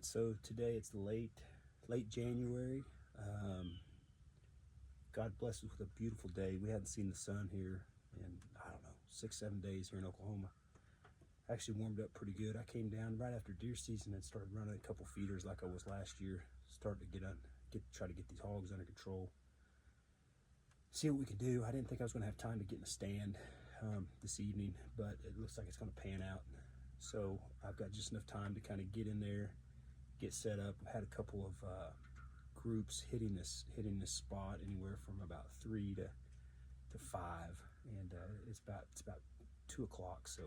right, so today it's late January. God bless us with a beautiful day. We hadn't seen the sun here in, I don't know, 6-7 days here in Oklahoma. Actually warmed up pretty good. I came down right after deer season and started running a couple feeders like I was last year. Started to try to get these hogs under control. See what we can do. I didn't think I was going to have time to get in the stand this evening, but it looks like it's going to pan out. So I've got just enough time to kind of get in there, get set up. I've had a couple of groups hitting this spot anywhere from about 3 to 5, and it's about 2 o'clock. So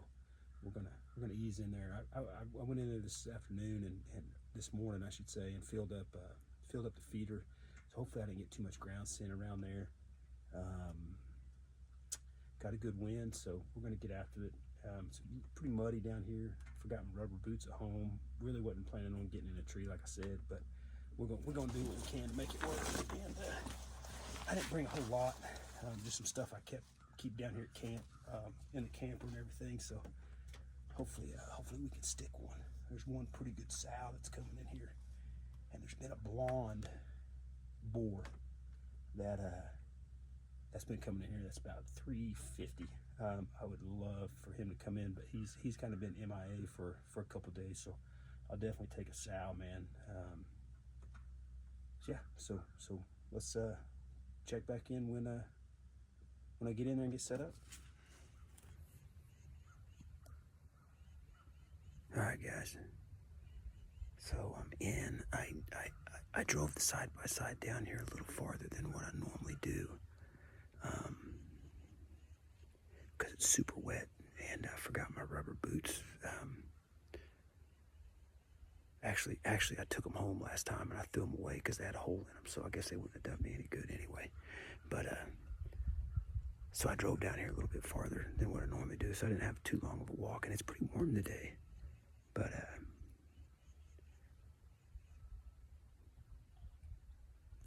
we're gonna ease in there. I went in there this afternoon and this morning, I should say, and filled up the feeder. So hopefully I didn't get too much ground scent around there. Got a good wind, so we're gonna get after it. It's pretty muddy down here. Forgot my rubber boots at home. Really wasn't planning on getting in a tree, like I said, but we're gonna do what we can to make it work. And I didn't bring a whole lot, just some stuff I keep down here at camp, in the camper and everything. So hopefully we can stick one. There's one pretty good sow that's coming in here, and there's been a blonde boar that's been coming in here. That's about 350. I would love for him to come in, but he's kind of been MIA for a couple days, so I'll definitely take a sow, man. So let's check back in when I get in there and get set up. All right, guys. So I'm in. I drove the side by side down here a little farther than what I normally do, because it's super wet, and I forgot my rubber boots. Actually, I took them home last time and I threw them away because they had a hole in them. So I guess they wouldn't have done me any good anyway. But so I drove down here a little bit farther than what I normally do, so I didn't have too long of a walk, and it's pretty warm today. But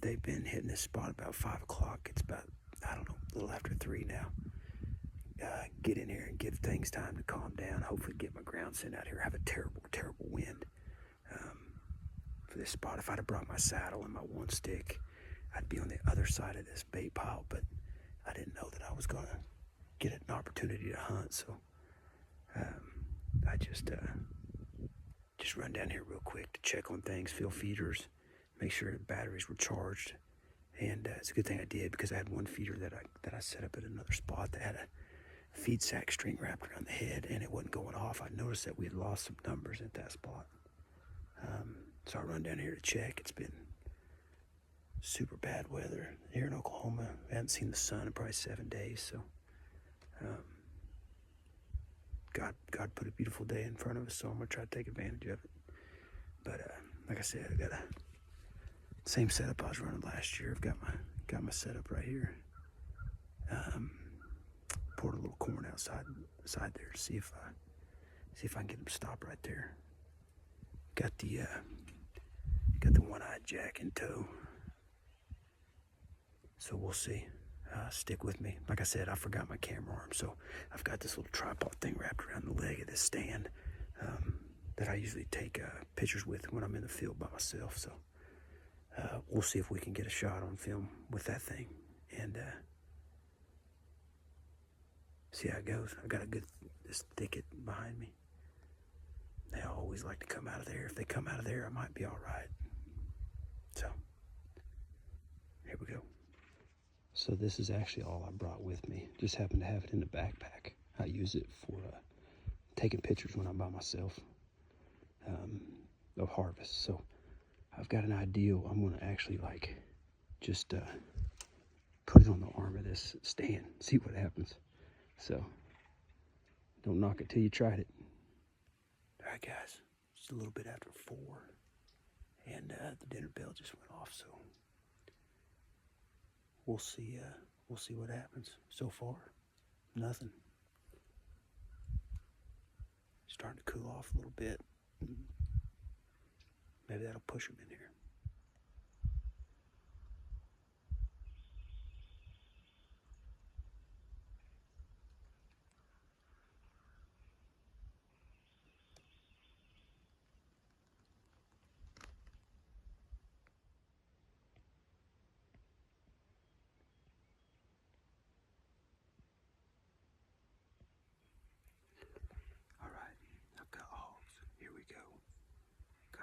they've been hitting this spot about 5 o'clock. It's about, I don't know, a little after 3 now. Get in here and give things time to calm down. Hopefully get my ground scent out here. I have a terrible, terrible wind for this spot. If I'd have brought my saddle and my one stick, I'd be on the other side of this bait pile, but I didn't know that I was going to get an opportunity to hunt. So I just run down here real quick to check on things, fill feeders, make sure the batteries were charged. And it's a good thing I did, because I had one feeder that I set up at another spot that had a feed sack string wrapped around the head, and it wasn't going off. I noticed that we had lost some numbers at that spot. So I run down here to check. It's been super bad weather here in Oklahoma. I haven't seen the sun in probably 7 days. So God put a beautiful day in front of us, so I'm gonna try to take advantage of it. But like I said, I got a same setup I was running last year. I've got my setup right here. Poured a little corn outside there to see if I can get them to stop right there. Got the one-eyed jack in tow, so we'll see. Stick with me. Like I said, I forgot my camera arm, so I've got this little tripod thing wrapped around the leg of this stand that I usually take pictures with when I'm in the field by myself. So we'll see if we can get a shot on film with that thing, and see how it goes. I got this thicket behind me. They always like to come out of there. If they come out of there, I might be all right. So here we go. So this is actually all I brought with me. Just happened to have it in the backpack. I use it for taking pictures when I'm by myself of harvest. So I've got an idea. I'm gonna actually just put it on the arm of this stand, see what happens. So don't knock it till you tried it. All right, guys, it's a little bit after 4, and the dinner bell just went off. So we'll see what happens. So far, nothing. Starting to cool off a little bit. Maybe that'll push them in here.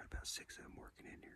got about 6 of them working in here.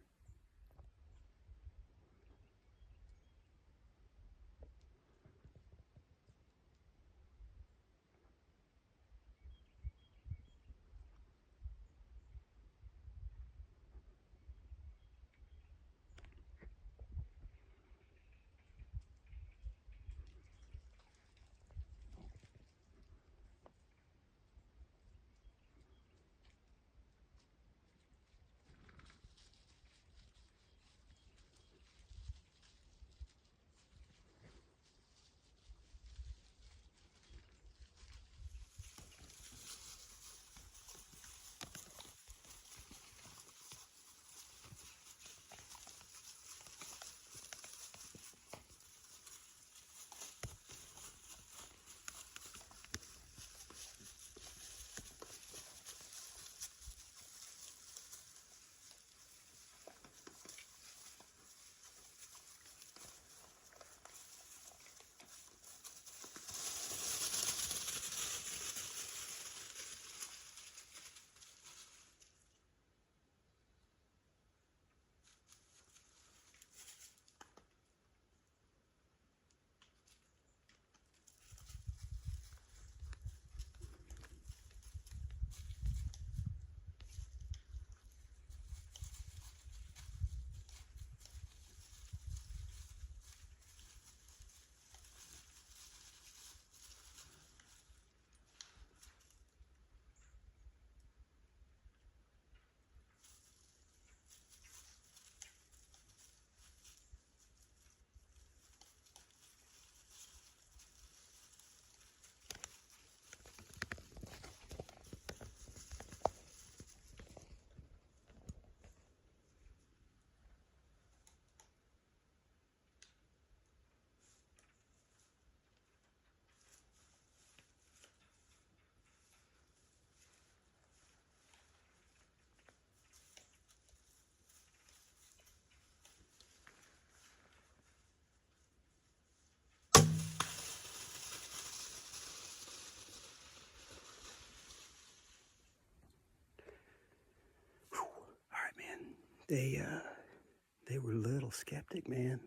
They were a little skeptic, man.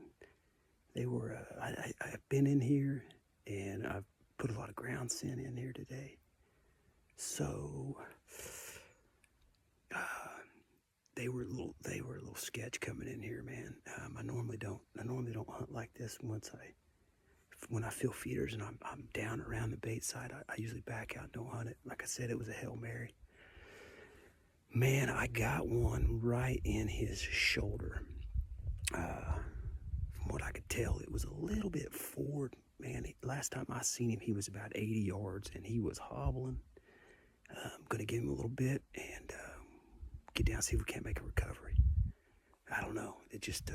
They were. I've been in here, and I've put a lot of ground scent in here today. So they were a little sketch coming in here, man. I normally don't hunt like this. When I feel feeders and I'm down around the bait side, I usually back out and don't hunt it. Like I said, it was a Hail Mary. Man, I got one right in his shoulder. From what I could tell, it was a little bit forward. Man, last time I seen him, he was about 80 yards, and he was hobbling. I'm going to give him a little bit and get down and see if we can't make a recovery. I don't know. It just,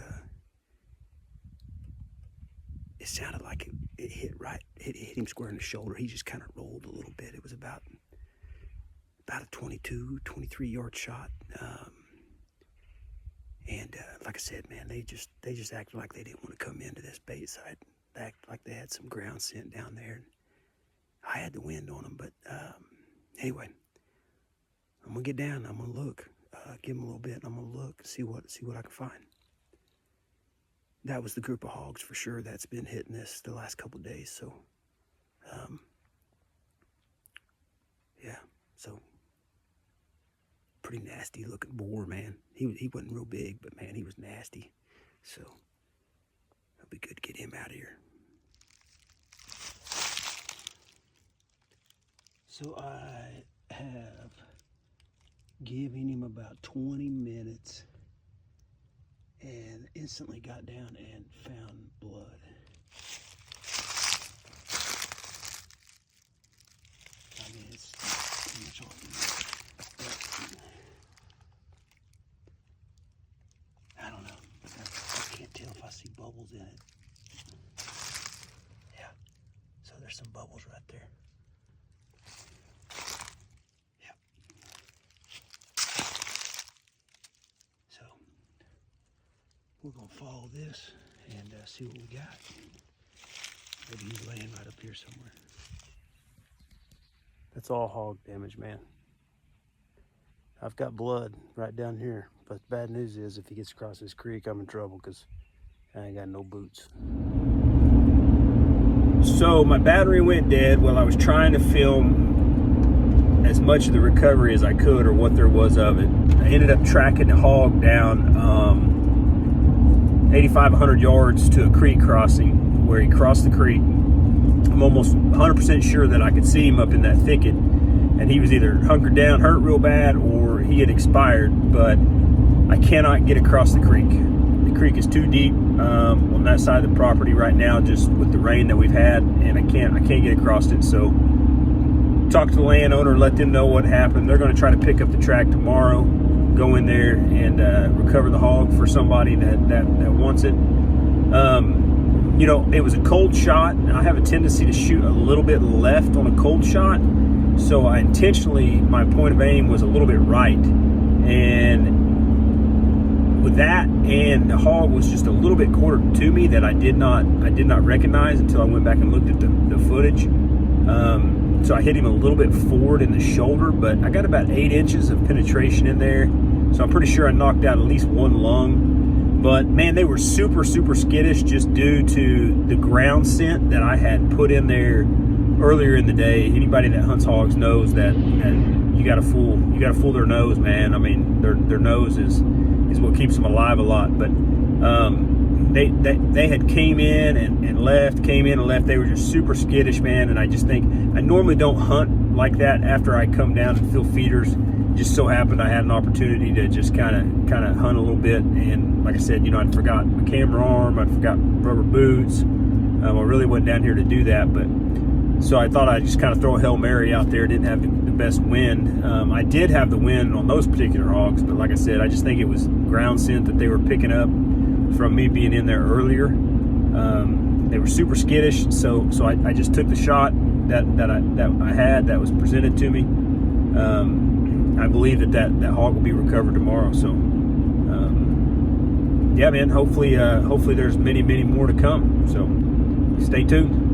it sounded like it hit him square in the shoulder. He just kind of rolled a little bit. It was about a 22, 23 yard shot. And like I said, man, they just acted like they didn't want to come into this bait side. They acted like they had some ground scent down there. I had the wind on them, but anyway, I'm gonna get down. I'm gonna look, give them a little bit. And I'm gonna look, see what I can find. That was the group of hogs for sure that's been hitting this the last couple of days. So, yeah, so. Pretty nasty looking boar, man. He wasn't real big, but man, he was nasty. So it'll be good to get him out of here. So I have given him about 20 minutes and instantly got down and found blood. I mean, it's pretty much all you need. I don't know. I can't tell if I see bubbles in it. Yeah. So there's some bubbles right there. Yeah. So we're gonna follow this and see what we got. Maybe he's laying right up here somewhere. That's all hog damage, man. I've got blood right down here. But the bad news is, if he gets across this creek, I'm in trouble because I ain't got no boots. So my battery went dead while I was trying to film as much of the recovery as I could, or what there was of it. I ended up tracking the hog down 8,500 yards to a creek crossing where he crossed the creek. I'm almost 100% sure that I could see him up in that thicket, and he was either hunkered down, hurt real bad, or he had expired, but I cannot get across the creek. The creek is too deep on that side of the property right now, just with the rain that we've had, and I can't get across it. So talk to the landowner, let them know what happened. They're going to try to pick up the track tomorrow, go in there and recover the hog for somebody that wants it. You know, it was a cold shot, and I have a tendency to shoot a little bit left on a cold shot, so I intentionally, my point of aim was a little bit right, and with that, and the hog was just a little bit quartered to me that I did not recognize until I went back and looked at the footage. So I hit him a little bit forward in the shoulder, but I got about 8 inches of penetration in there, so I'm pretty sure I knocked out at least one lung. But man, they were super skittish, just due to the ground scent that I had put in there earlier in the day. Anybody that hunts hogs knows that you gotta fool their nose, man. I mean, their nose is what keeps them alive a lot. But they had came in and left. They were just super skittish, man. And I just think, I normally don't hunt like that after I come down and fill feeders. Just so happened I had an opportunity to just kind of hunt a little bit, and like I said, you know, I'd forgot my camera arm, I'd forgot rubber boots. I really wasn't down here to do that, but so I thought I'd just kind of throw a Hail Mary out there. Didn't have the best wind. I did have the wind on those particular hogs, but like I said, I just think it was ground scent that they were picking up from me being in there earlier. They were super skittish, so I just took the shot that I had that was presented to me. I believe that hog will be recovered tomorrow. So yeah, man, hopefully there's many more to come. So stay tuned.